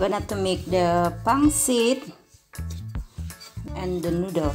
Gonna to make the pangsit and the noodle.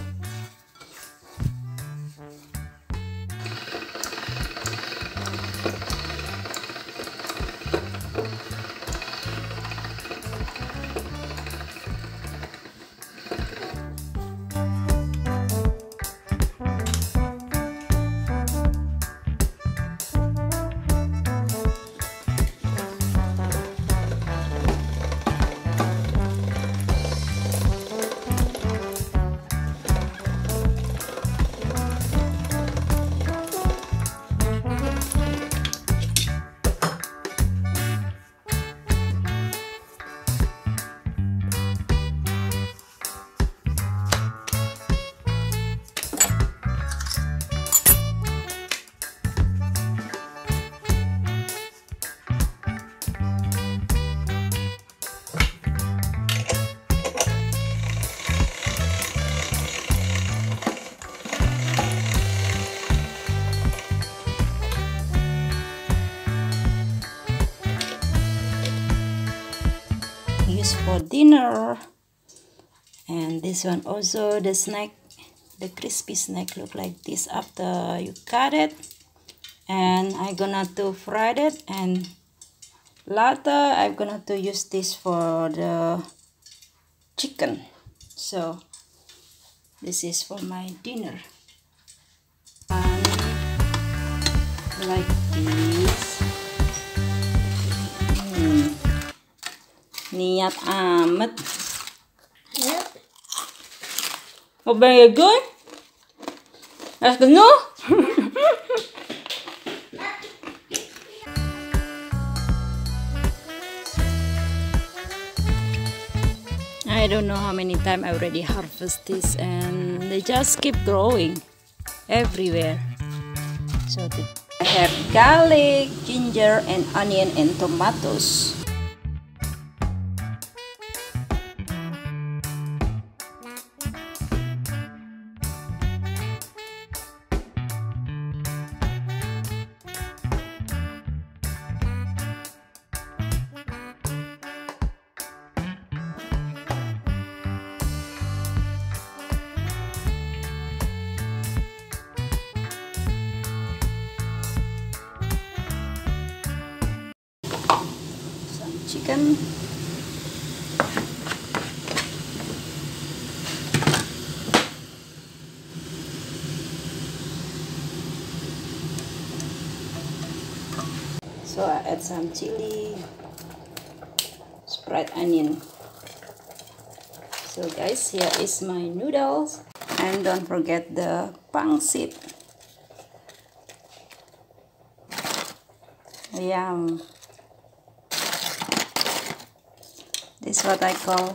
For dinner. And this one also, the snack, the crispy snack look like this after you cut it. And I'm gonna to fry it, and later I'm gonna to use this for the chicken. So this is for my dinner. And like this. Niat amat. Yep. What are you doing? Let's go. No. I don't know how many times I already harvest this, and they just keep growing everywhere. So I have garlic, ginger, and onion and tomatoes. Chicken. So I add some chili, spread onion. So guys, here is my noodles, and don't forget the pangsit. Yum. This is what I call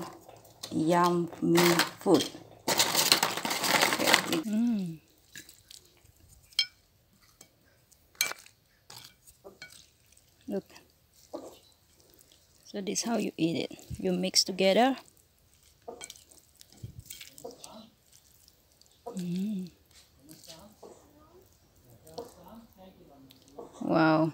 yummy food. Okay. Look. So this is how you eat it. You mix together. Wow.